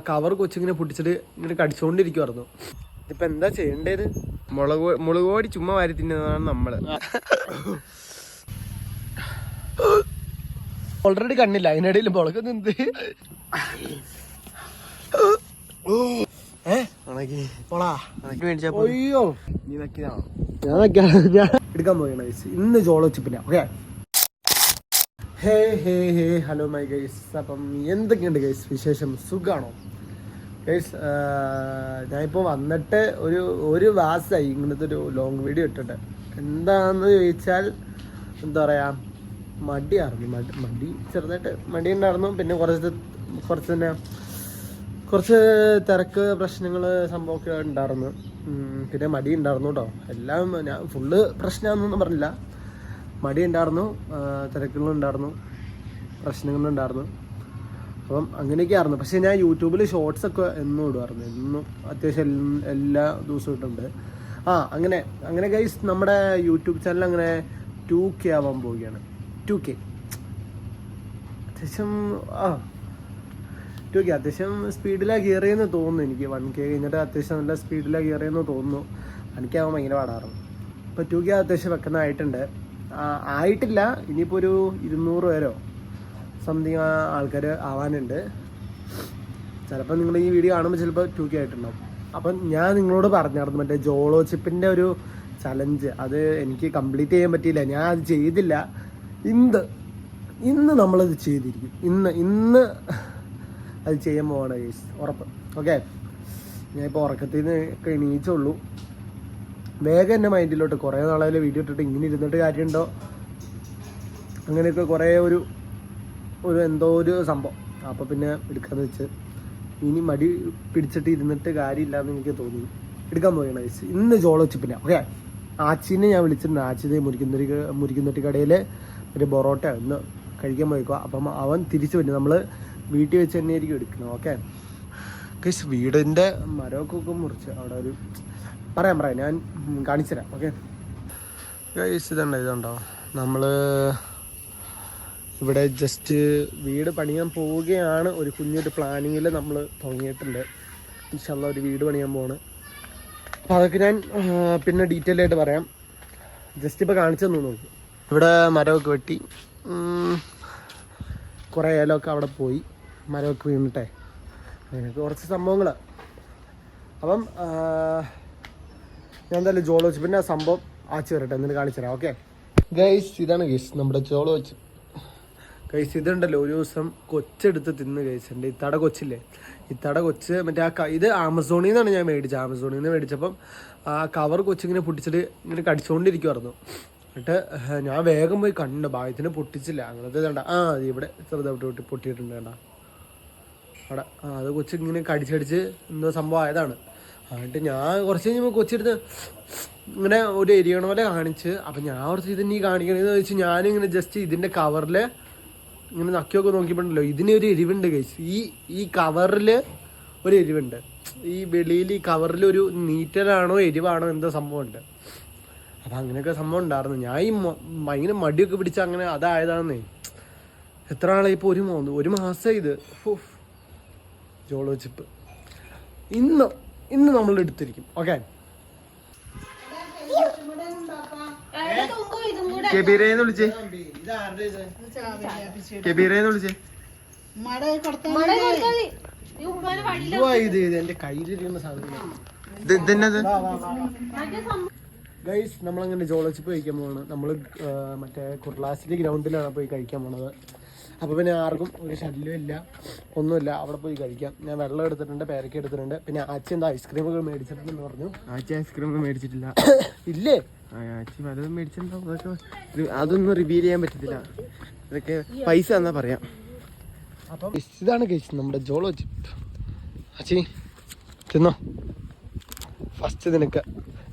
Cover കൊച്ചിങ്ങനെ പൊട്ടിച്ചിട്ട് ഇങ്ങനെ കടിച്ചുകൊണ്ടിരിക്കുവായിരുന്നു. ഇതിപ്പോൾ എന്താ ചെയ്യേണ്ടത്? മുളക് പൊടി ചുമ്മാ വാരി തിന്നുന്നതാണ് നമ്മൾ. ഓൾറെഡി കണ്ണില്ല, അതിനിടയിൽ മുളക് നിന്ന് അയ്യോ നീ നക്കിയതാണോ? ഞാൻ എടുക്കാൻ പോവുകയാണ് ഗൈസ്. ഇന്ന് ജോളോ ചിപ്പിന. Okay, hey hey hey hello my guys. അപ്പം എന്തൊക്കെയുണ്ട് ഗൈസ് വിശേഷം? സുഖാണോ ഗൈസ്? ഞാനിപ്പോൾ വന്നിട്ട് ഒരു മാസമായി ഇങ്ങനത്തെ ഒരു ലോങ് വീഡിയോ ഇട്ടിട്ട്. എന്താണെന്ന് ചോദിച്ചാൽ എന്താ പറയുക, മടി ചെറുതായിട്ട് മടി ഉണ്ടായിരുന്നു. പിന്നെ കുറച്ച് തിരക്ക് പ്രശ്നങ്ങൾ സംഭവമൊക്കെ ഉണ്ടായിരുന്നു. പിന്നെ മടി ഉണ്ടായിരുന്നു കേട്ടോ. എല്ലാം ഞാൻ ഫുള്ള് പ്രശ്നമാണെന്നൊന്നും പറഞ്ഞില്ല. മടി ഉണ്ടായിരുന്നു, തിരക്കുകളുണ്ടായിരുന്നു, പ്രശ്നങ്ങളുണ്ടായിരുന്നു. അപ്പം അങ്ങനെയൊക്കെ ആയിരുന്നു. പക്ഷേ ഞാൻ യൂട്യൂബിൽ ഷോർട്സൊക്കെ എന്നും ഇടുമായിരുന്നു. എന്നും അത്യാവശ്യം എല്ലാ ദിവസവും ഇട്ടുണ്ട്. അങ്ങനെ ഗൈസ് നമ്മുടെ യൂട്യൂബ് ചാനൽ അങ്ങനെ 2K ആവാൻ പോവുകയാണ്. 2K അത്യാവശ്യം സ്പീഡിലാണ് കയറിയെന്ന് തോന്നുന്നു എനിക്ക്. 1K കഴിഞ്ഞിട്ട് അത്യാവശ്യം നല്ല സ്പീഡിലാണ് കയറിയെന്ന് തോന്നുന്നു. എനിക്കാവാൻ ഭയങ്കര പാടാറുണ്ട്. ഇപ്പോൾ 2K അത്യാവശ്യം വെക്കുന്നതായിട്ടുണ്ട്. ആയിട്ടില്ല, ഇനിയിപ്പോൾ ഒരു 200 പേരോ സംതിങ് ആൾക്കാർ ആവാനുണ്ട്. ചിലപ്പോൾ നിങ്ങൾ ഈ വീഡിയോ കാണുമ്പോൾ ചിലപ്പോൾ 2K ആയിട്ടുണ്ടാവും. അപ്പം ഞാൻ നിങ്ങളോട് പറഞ്ഞായിരുന്നു മറ്റേ ജോളോ ചിപ്പിൻ്റെ ഒരു ചലഞ്ച്. അത് എനിക്ക് കംപ്ലീറ്റ് ചെയ്യാൻ പറ്റിയില്ല, ഞാൻ അത് ചെയ്തില്ല. ഇന്ന് നമ്മളത് ചെയ്തിരിക്കും. ഇന്ന് അത് ചെയ്യാൻ പോവാണ് ഗൈസ്, ഉറപ്പ്. ഓക്കെ, ഞാനിപ്പോൾ ഉറക്കത്തിൽ നിന്ന് ഒക്കെ എണീച്ചുള്ളൂ. വേഗം എൻ്റെ മൈൻഡിലോട്ട് കുറേ നാളെ വീഡിയോ ഇട്ടിട്ട് ഇങ്ങനെ ഇരുന്നിട്ട് കാര്യമുണ്ടോ, അങ്ങനെയൊക്കെ കുറേ ഒരു എന്തോ ഒരു സംഭവം. അപ്പോൾ പിന്നെ എടുക്കാന്ന് വെച്ച് ഇനി മടി പിടിച്ചിട്ട് ഇരുന്നിട്ട് കാര്യമില്ല എന്ന് എനിക്ക് തോന്നി. എടുക്കാൻ പോവുകയാണ് ഗൈസ്. ഇന്ന് ജോളോ ചിപ്പിന. ഓക്കെ, ആച്ചിനെ ഞാൻ വിളിച്ചിട്ടുണ്ട്. ആച്ചിനെ മുരിക്കുന്നൊട്ടി കടയിൽ ഒരു പൊറോട്ട ഒന്ന് കഴിക്കാൻ പോയിക്കോ. അപ്പം അവൻ തിരിച്ചു പറ്റും. നമ്മൾ വീട്ടിൽ വെച്ച് തന്നെ ആയിരിക്കും എടുക്കണം. ഓക്കെ ഗൈസ്, വീടിൻ്റെ മരമൊക്കെ മുറിച്ച് അവിടെ ഒരു പറയാം ഞാൻ കാണിച്ചു തരാം. ഓക്കെ ഗൈസ്, ഇതുണ്ടോ നമ്മൾ ഇവിടെ ജസ്റ്റ് വീട് പണിയാൻ പോവുകയാണ്. ഒരു കുഞ്ഞൊരു പ്ലാനിങ്ങിൽ നമ്മൾ തുടങ്ങിയിട്ടുണ്ട്. ഇൻഷാ അല്ലാഹ് ഒരു വീട് പണിയാൻ പോവാണ്. അപ്പോൾ അതൊക്കെ ഞാൻ പിന്നെ ഡീറ്റെയിൽ ആയിട്ട് പറയാം. ജസ്റ്റ് ഇപ്പോൾ കാണിച്ചു തന്നു നോക്കും. ഇവിടെ മരമൊക്കെ വെട്ടി കുറേ ഏലമൊക്കെ അവിടെ പോയി, മരമൊക്കെ വീണിട്ടെ, അങ്ങനെയൊക്കെ കുറച്ച് സംഭവങ്ങൾ. അപ്പം ഞാൻ എന്തായാലും ജോളോ വെച്ച് പിന്നെ സംഭവം ആച്ചു വരട്ടെ, എന്നിട്ട് കാണിച്ചു തരാം. ഓക്കെ ഗൈസ്, ഇതാണ് ഗൈസ് നമ്മുടെ ജോളോ വെച്ച്. ഗൈസ് ഇതുണ്ടല്ലോ, ഒരു ദിവസം കൊച്ചെടുത്ത് തിന്ന് ഗൈസ്. എൻ്റെ ഇത്തട കൊച്ചില്ലേ, ഇത്തട കൊച്ച് മറ്റേ ഇത് ആമസോണിൽ നിന്നാണ് ഞാൻ മേടിച്ചത്. ആമസോണിൽ നിന്ന് മേടിച്ചപ്പം ആ കവർ കൊച്ചിങ്ങനെ പൊട്ടിച്ചിട്ട് ഇങ്ങനെ കടിച്ചുകൊണ്ടിരിക്കുമായിരുന്നു. എന്നിട്ട് ഞാൻ വേഗം പോയി കണ്ടു, ഭാഗ്യത്തിന് പൊട്ടിച്ചില്ല. അങ്ങനത്തെ വേണ്ട. ഇവിടെ ചെറുതായിട്ട് പൊട്ടിയിട്ടുണ്ട് വേണ്ട അവിടെ. അത് കൊച്ചിങ്ങനെ കടിച്ചടിച്ച് എന്തോ സംഭവം ആയതാണ്. എന്നിട്ട് ഞാൻ കുറച്ച് കഴിഞ്ഞപ്പോൾ കൊച്ചെടുത്ത് ഇങ്ങനെ ഒരു എരിയണ പോലെ കാണിച്ച്. അപ്പം ഞാൻ കുറച്ച് ഇതിന് കാണിക്കണമെന്ന് വെച്ച് ഞാനിങ്ങനെ ജസ്റ്റ് ഇതിൻ്റെ കവറിൽ ഇങ്ങനെ നക്കിയൊക്കെ നോക്കിയിട്ടുണ്ടല്ലോ, ഇതിനൊരു എരിവുണ്ട് ഗൈസ്. ഈ കവറിൽ ഒരു എരിവുണ്ട്. ഈ വെളിയിൽ ഈ കവറിൽ ഒരു നീറ്റലാണോ എരിവാണോ എന്തോ സംഭവമുണ്ട്. അപ്പം അങ്ങനെയൊക്കെ സംഭവം ഉണ്ടായിരുന്നു. ഞാൻ ഈ ഭയങ്കര മടിയൊക്കെ പിടിച്ച് അങ്ങനെ അതായതാണെന്നേ. എത്ര നാളായി ഇപ്പോൾ? ഒരു മാസം ഇത് ജോളോ ചിപ്പ് ഇന്ന് നമ്മൾ എടുത്തിരിക്കും. ഓക്കെ, കബീറേന്ന് വിളിച്ചേ, കബീറേന്ന് വിളിച്ചേ. ഇത് എന്റെ കയ്യിലിരിക്കുന്ന സാധനം ഇതെന്നത് ഗൈസ്. നമ്മളങ്ങനെ ജോളോ ചിപ്പ് കഴിക്കാൻ പോവാണ്. നമ്മൾ മറ്റേ കുർലാസിലെ ഗ്രൗണ്ടിലാണ് പോയി കഴിക്കാൻ പോണത്. അപ്പോൾ പിന്നെ ആർക്കും ഒരു ശല്യം ഇല്ല, ഒന്നുമില്ല. അവിടെ പോയി കഴിക്കാം. ഞാൻ വെള്ളം എടുത്തിട്ടുണ്ട്, പേരക്ക എടുത്തിട്ടുണ്ട്. പിന്നെ ആച്ചി എന്താ ഐസ്ക്രീമൊക്കെ മേടിച്ചിട്ടുണ്ടെന്ന് പറഞ്ഞു. ആച്ചി ഐസ്ക്രീമൊക്കെ മേടിച്ചിട്ടില്ല. ഇല്ലേ? ആച്ചി പലതും മേടിച്ചിട്ടുണ്ടാവും. അതൊന്നും റിവീൽ ചെയ്യാൻ പറ്റത്തില്ല. ഇതൊക്കെ പൈസ എന്നാ പറയാം. അപ്പം ഇതാണ് കഴിച്ചത് നമ്മുടെ ജോളോ ചിപ്പ്. ആച്ചി തിന്നോ ഫസ്റ്റ് നിനക്ക്.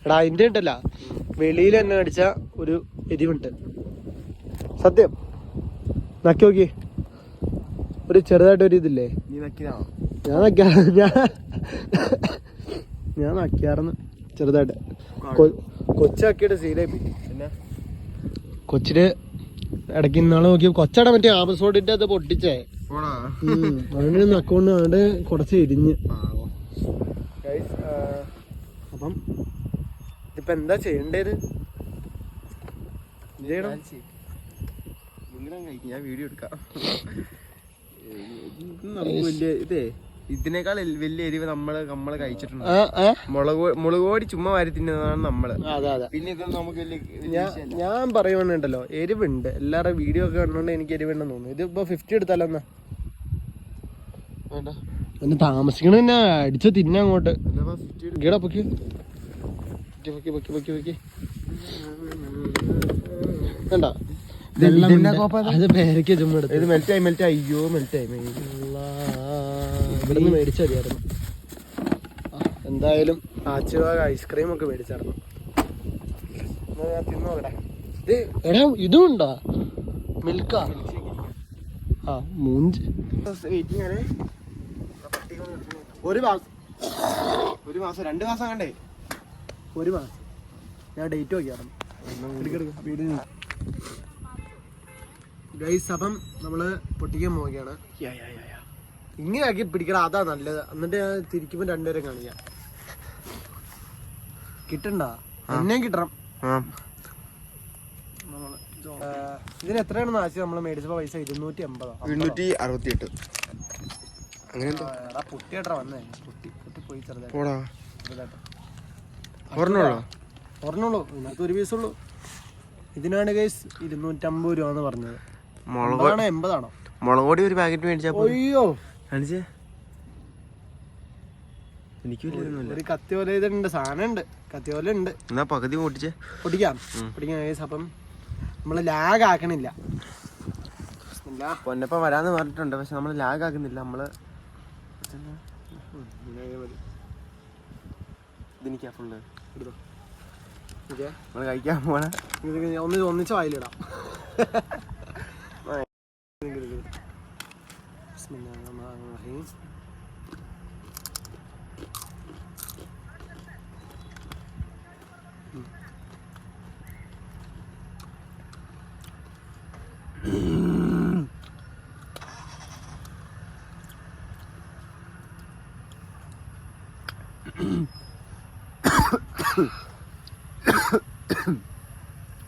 എടാ അതിൻ്റെ ഉണ്ടല്ല, വെളിയിൽ തന്നെ അടിച്ച ഒരു എരിവുണ്ട് സത്യം. നക്കി നോക്കി, ഒരു ചെറുതായിട്ടൊരു ഇതില്ലേ. ഞാൻ നക്കിയാർന്ന് ചെറുതായിട്ട്. കൊച്ചാക്കിയിട്ട് സീലായി പോയി. പിന്നെ കൊച്ചിന് ഇടയ്ക്ക് ഇന്നാളെ നോക്കി കൊച്ചട മറ്റേ ആമസോണിൻ്റെ അത് പൊട്ടിച്ചേ അവൻ്റെ അക്കൗണ്ട് അവിടെ കുറച്ച് ഇരിഞ്ഞ്. അപ്പം ഇതിപ്പോ എന്താ ചെയ്യണ്ടേത്? ഞാൻ വീഡിയോ എടുക്കാം. ഇതേ ഇതിനേക്കാൾ വലിയ എരിവ് നമ്മള് കഴിച്ചിട്ടുണ്ട്. മുളക് പൊടി ചുമ്മാ വാരി തിന്നുന്നതാണ് നമ്മള്. പിന്നെ ഇത് നമുക്ക് ഞാൻ പറയുന്നുണ്ടല്ലോ, എരിവുണ്ട്. എല്ലാവരുടെ വീഡിയോ ഒക്കെ കണ്ടോണ്ട് എനിക്ക് എരിവുണ്ടെന്ന് തോന്നുന്നു. ഇതിപ്പോ 50 എടുത്താലോ? എന്നാ വേണ്ട, എന്നെ താമസിക്കണ തന്നെ അടിച്ച് തിന്നങ്ങോട്ട്. വേണ്ട, അത് പേരയ്ക്ക് ചുമ്മാ എടുത്ത് മെൽറ്റ് അയ്യോ മെൽറ്റ് ആയി. ഇവിടുന്ന് മേടിച്ചു മതിയായിരുന്നു. എന്തായാലും ആച്ചുവാഗ് ഐസ്ക്രീം ഒക്കെ മേടിച്ചായിരുന്നു. തിന്നോടെ. എടാ ഇതും ഉണ്ടോ? മിൽക്കാ? ആ മൂഞ്ച്. ഒരു മാസം 2 മാസം കണ്ടേ. 1 മാസം ഞാൻ ഡേറ്റ് നോക്കിയായിരുന്നു. ഗൈസ്, അപ്പം നമ്മള് പൊട്ടിക്കാൻ പോവുകയാണ്. ഇങ്ങനെ ആക്കി പിടിക്കണം, അതാ നല്ലത്. എന്നിട്ട് ഞാൻ തിരിക്കുമ്പോ 2 പേരെ കാണിക്കാം. കിട്ടണ്ട, എന്നെയും കിട്ടണം. ഇതിന് എത്രയാണെന്ന് ആശയം നമ്മള് മേടിച്ചപ്പോ പൈസ 280. അങ്ങനെ പൊട്ടിയേട്ടാ വന്നേ. പൊട്ടി പോയി ഒരെണ്ണുള്ളൂ. ഇതിനകത്ത് 1 പീസുള്ളൂ. ഇതിനാണ് ഗൈസ് 250 രൂപ എന്ന് പറഞ്ഞത്. 80 മുളക് പൊടി ഒരു പാക്കറ്റ് മേടിച്ചാ. അയ്യോ, എനിക്ക് ഒരു കത്തി പോലെ ഇതുണ്ട്, സാധനം ഉണ്ട്, കത്തി പോലെ ഉണ്ട്. എന്നാ പകുതി പൊട്ടിക്കാം ഗൈസ്. അപ്പം നമ്മള് ലാഗ് ആക്കണില്ല. പൊന്നപ്പം വരാന്ന് പറഞ്ഞിട്ടുണ്ട്, പക്ഷെ നമ്മള് ലാഗ് ആക്കുന്നില്ല. നമ്മള് ഇതെനിക്കാ ഫുള്ള് നമ്മള് കഴിക്കാൻ പോണ ഒന്നിച്ച് വായിലിടാം.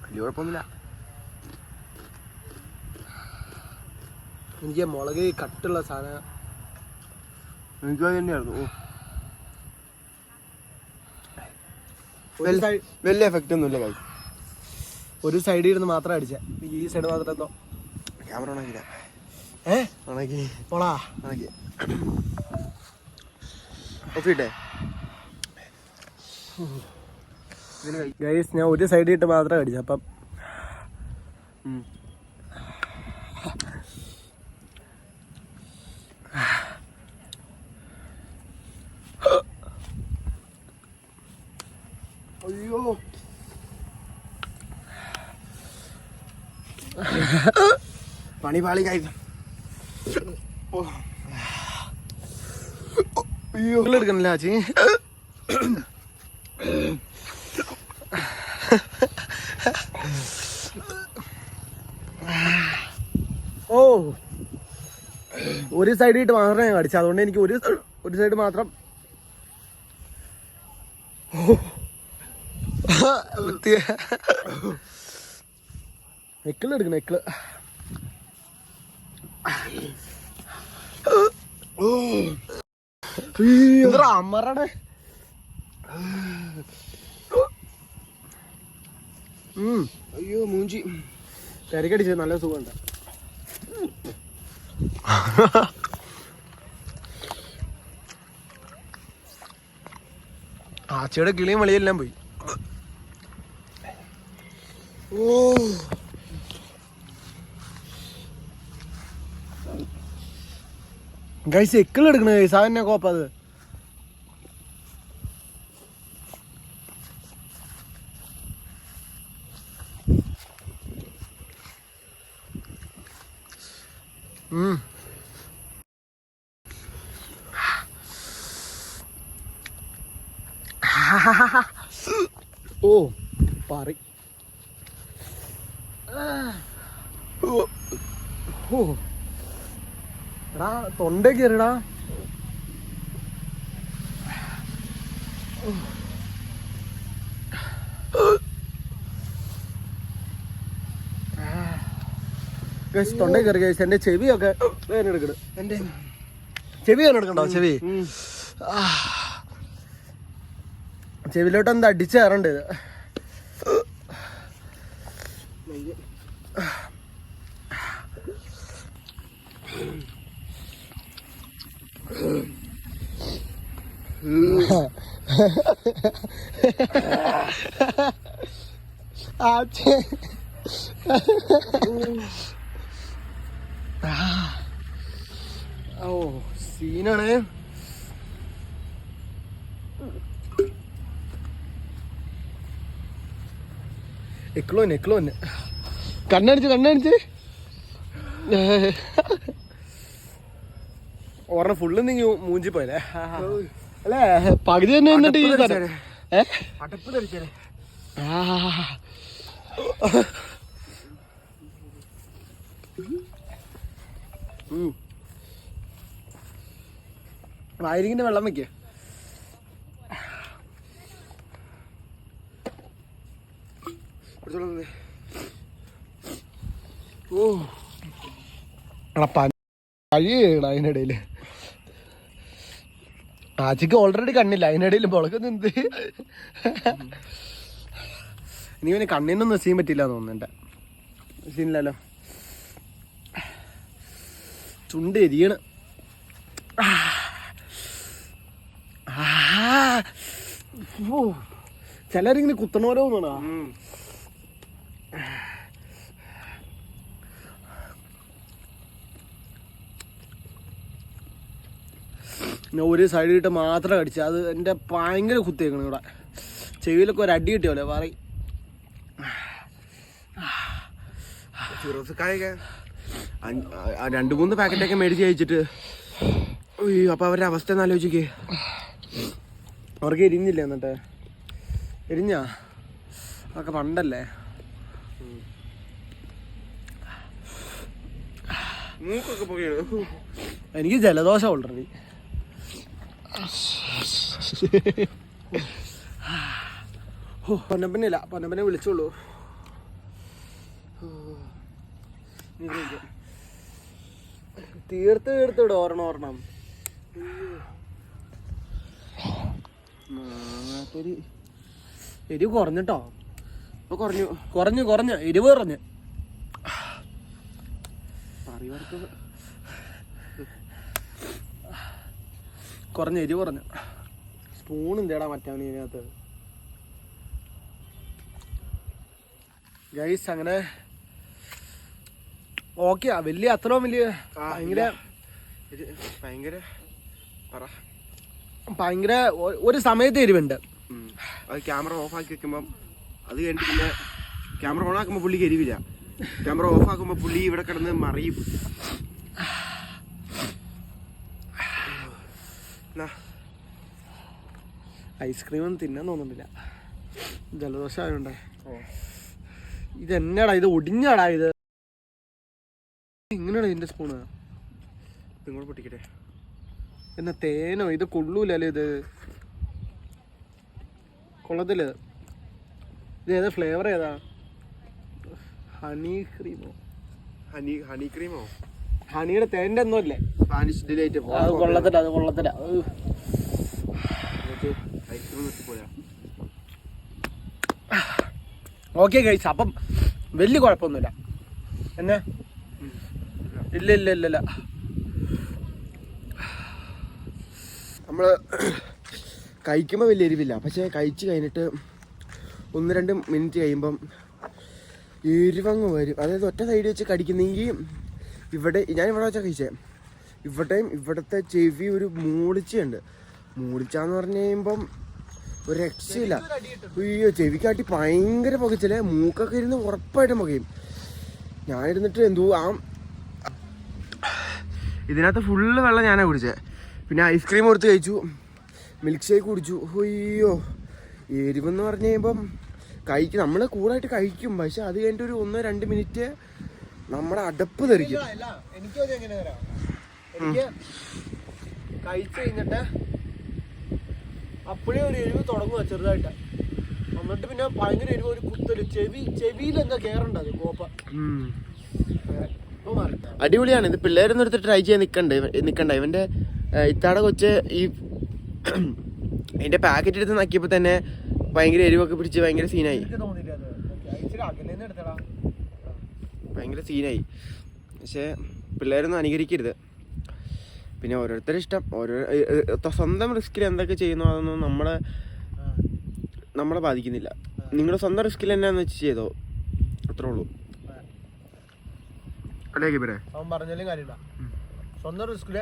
വലിയ കുഴപ്പമൊന്നുമില്ല. എനിക്ക് മുളക് കട്ടുള്ള സാധനം എനിക്ക് തന്നെയായിരുന്നു. വലിയ എഫക്റ്റ് ഒന്നുമില്ല കൈ. ഒരു സൈഡിൽ ഇരുന്ന് മാത്രം അടിച്ച, ഈ സൈഡ് മാത്രം എന്തോ ക്യാമറ ഉണക്കില്ല. ഗൈസ്, ഞാൻ ഒരു സൈഡിൽ ഇട്ട് മാത്രം അടിച്ച. അപ്പം അയ്യോ, പണി പാളി കൈ. അയ്യോ, എടുക്കണില്ല ആച്ചി. ഓ, ഒരു സൈഡിട്ട് മാത്രമേ ഞാൻ കടിച്ചു. അതുകൊണ്ട് എനിക്ക് ഒരു സൈഡ് മാത്രം. എക്കിള് എടുക്കണം, എക്കിള്. അമ്മറടെ അയ്യോ മൂഞ്ചി തിരക്കടിച്ചത് നല്ല സുഖമുണ്ട്. ആച്ചയുടെ കിളിയും വെളിയെല്ലാം പോയി. ഓ, ഗൈസ് എക്കിൾ എടുക്കണ ഗൈസ്, അതെന്നെ കോപ്പത്. ഓ പാറി. ഓ എടാ തൊണ്ട കയറിടാ. തൊണ്ട കയറി കഴിച്ചു. എന്റെ ചെവിയൊക്കെ വേദന എടുക്കണം. എന്റെ ചെവി വേദന എടുക്കണ്ടോ? ചെവിയിലോട്ട് എന്താ അടിച്ചു കയറണ്ട് ഇത്. ഓ സീനാണ്. എക്ലോന് കണ്ണടിച്ച് ഓർമ്മ ഫുള്ള് നീ മൂഞ്ചി പോയല്ലേ അല്ലേ? പകുതി തന്നെ എന്നിട്ട് ഈ അടപ്പ് ധരിച്ചേ. വായിരിക്കിന്റെ വെള്ളം വെക്ക. ഓ കഴിയണ അതിനിടയില്. ആച്ചിക്ക് ഓൾറെഡി കണ്ണില്ല, അതിനിടയിൽ മുളകൊന്നും എന്ത്. ഇനി പിന്നെ കണ്ണിനൊന്നും ചെയ്യാൻ പറ്റില്ല തോന്നുന്നു. എൻ്റെ സീനില്ലല്ലോ. ചുണ്ട് എരിയണ്. ചിലരിങ്ങനെ കുത്തണോരോ തോന്നാ. പിന്നെ ഒരു സൈഡിലിട്ട് മാത്രം കടിച്ച അത് എൻ്റെ ഭയങ്കര കുത്തിയേക്കണം. ഇവിടെ ചെവിയിലൊക്കെ ഒരു അടി കിട്ടിയല്ലേ പറയും. ചുറസ്ക്കായൊക്കെ 2-3 പാക്കറ്റൊക്കെ മേടിച്ച് കഴിച്ചിട്ട് അപ്പൊ അവരുടെ അവസ്ഥ ഒന്ന് ആലോചിക്കേ. അവർക്ക് എരിഞ്ഞില്ല. എന്നിട്ട് എരിഞ്ഞാ അതൊക്കെ പണ്ടല്ലേ. മൂക്കൊക്കെ പോവുകയാണ്. എനിക്ക് ജലദോഷം ഓൾറെഡി. പൊന്നപ്പനില്ല, പൊന്നപ്പനെ വിളിച്ചോളൂ. തീർത്ത് വിടും ഓർണം. എരിവ് കുറഞ്ഞിട്ടോ. കുറഞ്ഞു എരിവ് കുറഞ്ഞ്. എരിവ് കുറഞ്ഞു. സ്പൂണും തേടാ മറ്റാണ് ഇതിനകത്ത്. ഗൈസ് അങ്ങനെ ഓക്കെ. വലിയ അത്രയും വലിയ ഭയങ്കര ഒരു സമയത്ത് എരിവുണ്ട്. അത് ക്യാമറ ഓഫ് ആക്കി വെക്കുമ്പം അത് കഴിഞ്ഞിട്ട് പിന്നെ ക്യാമറ ഓൺ ആക്കുമ്പോൾ പുള്ളിക്ക് എരിവില്ല. ക്യാമറ ഓഫ് ആക്കുമ്പോൾ പുള്ളി ഇവിടെ കിടന്ന് മറിയും. ഐസ്ക്രീമൊന്നും തിന്നാൻ തോന്നുന്നില്ല, ജലദോഷം ആയതുകൊണ്ട്. ഇതെന്നാടാ ഇത്? ഒടിഞ്ഞാടാ ഇത്. എങ്ങനെയാടാ ഇതിന്റെ സ്പൂണ്? ഇങ്ങോട്ട് പൊട്ടിക്കട്ടെ. എന്നാ തേനോ? ഇത് കൊള്ളൂലല്ലേ. ഇത് കൊള്ളത്തില്ല. ഇത് ഏതാ ഫ്ലേവർ? ഏതാ? ഹണി ക്രീമോ? ഹണി ക്രീമോ? ഹണിയുടെ തേൻ്റെ ഒന്നും അല്ലേ? Spanish delight. അത് കൊള്ളത്തില്ല. ഓക്കെ കഴിച്ചു. അപ്പം വലിയ കുഴപ്പമൊന്നുമില്ല. എന്നെ ഇല്ല നമ്മൾ കഴിക്കുമ്പോൾ വലിയ എരിവില്ല. പക്ഷേ കഴിച്ച് കഴിഞ്ഞിട്ട് 1-2 മിനിറ്റ് കഴിയുമ്പം എരിവങ്ങ് വരും. അതായത് ഒറ്റ സൈഡ് വെച്ച് കടിക്കുന്നെങ്കിൽ ഞാനിവിടെ വെച്ചാൽ കഴിച്ചേ. ഇവിടുത്തെ ചെവി ഒരു മൂളിച്ചുണ്ട്. മൂളിച്ചാന്ന് പറഞ്ഞു കഴിയുമ്പം ഒരു രക്ഷയില്ല. അയ്യോ, ചെവിക്കാട്ടി ഭയങ്കര പുകച്ചില്ലേ. മൂക്കൊക്കെ ഇരുന്ന് ഉറപ്പായിട്ടും പുകയും. ഞാനിരുന്നിട്ട് ഇതിനകത്ത് ഫുള്ള് വെള്ളം ഞാനാണ് കുടിച്ചത്. പിന്നെ ഐസ്ക്രീം കൊടുത്ത് കഴിച്ചു, മിൽക്ക് ഷേക്ക് കുടിച്ചു. അയ്യോ, എരിവെന്ന് പറഞ്ഞു കഴിയുമ്പം നമ്മൾ കൂടായിട്ട് കഴിക്കും. പക്ഷെ അത് കഴിഞ്ഞിട്ട് ഒരു 1-2 മിനിറ്റ് നമ്മുടെ അടപ്പ് തെറിക്കും. എനിക്ക് കഴിച്ചു കഴിഞ്ഞിട്ട് അപ്പോഴേ ഒരു എരിവ് തുടങ്ങുക ചെറുതായിട്ട്. എന്നിട്ട് പിന്നെ ഭയങ്കര എരിവ്, ഒരു കുത്തല്, ചെവിയിൽ എന്താ കേറുണ്ടത് കോപ്പ. ഇപ്പൊ മാറി. അടിപൊളിയാണ് ഇത്. പിള്ളേരൊന്നും എടുത്ത് ട്രൈ ചെയ്യാൻ നിക്കണ്ട. ഇവന്റെ ഇത്താടെ കൊച്ച് ഈ അതിന്റെ പാക്കറ്റ് എടുത്ത് നക്കിയപ്പോ തന്നെ ഭയങ്കര എരിവൊക്കെ പിടിച്ച് ഭയങ്കര സീനായി. ഭയങ്കര സീനായി. പക്ഷെ പിള്ളേരൊന്നും അനുകരിക്കരുത്. പിന്നെ ഓരോരുത്തരുടെ ഇഷ്ടം. സ്വന്തം റിസ്കിൽ എന്തൊക്കെ ചെയ്യുന്നു അതൊന്നും നമ്മളെ ബാധിക്കുന്നില്ല. നിങ്ങളുടെ സ്വന്തം റിസ്കിൽ എന്നാന്ന് വെച്ച് ചെയ്തോ, അത്രേ ഉള്ളൂ. അല്ലേ കിബിരെ? അവൻ പറഞ്ഞാലും കാര്യമില്ല. സ്വന്തം റിസ്കില്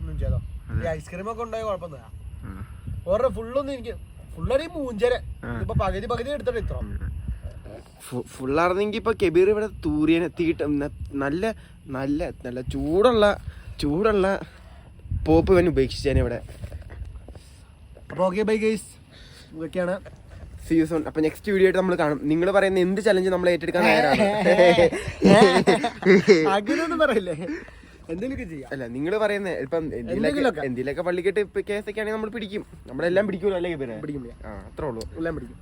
ഒന്നും ചെയ്തോ. ഈ ഐസ്ക്രീം ഒക്കെ ഉണ്ടായ കുഴപ്പമൊന്നുമില്ല. വേറെ ഫുള്ളൊന്നും എനിക്ക് ഫുള്ളൊരു മൂഞ്ചര ഇപ്പൊ പകുതി എടുത്തിട്ട് ഇത്ര ഫുള്ളായിരുന്നെങ്കിൽ ഇപ്പൊ കെബീർ ഇവിടെ തൂറിയനെ തീട്ട നല്ല നല്ല നല്ല ചൂടുള്ള പോപ്പ് ഇവൻ ഉപേക്ഷിച്ചേനെ ഇവിടെ. അപ്പൊ ഓക്കെ ബൈ ഗൈസ്, ഇതൊക്കെയാണ്. See you soon. അപ്പൊ നെക്സ്റ്റ് വീഡിയോ ആയിട്ട് നമ്മൾ കാണും. നിങ്ങൾ പറയുന്ന എന്ത് ചലഞ്ച് നമ്മൾ ഏറ്റെടുക്കാൻ തയ്യാറാണ്. അങ്ങനെയൊന്നും പറയില്ലേ, എന്തെങ്കിലുമൊക്കെ ചെയ്യാം. അല്ല നിങ്ങൾ പറയുന്ന ഇപ്പം എന്തെങ്കിലുമൊക്കെ പള്ളിക്കെട്ട് കേസൊക്കെ ആണെങ്കിൽ നമ്മൾ പിടിക്കും. നമ്മളെല്ലാം പിടിക്കുമല്ലോ അല്ലേ? പിടിക്കും. അത്രേ ഉള്ളൂ, എല്ലാം പിടിക്കും.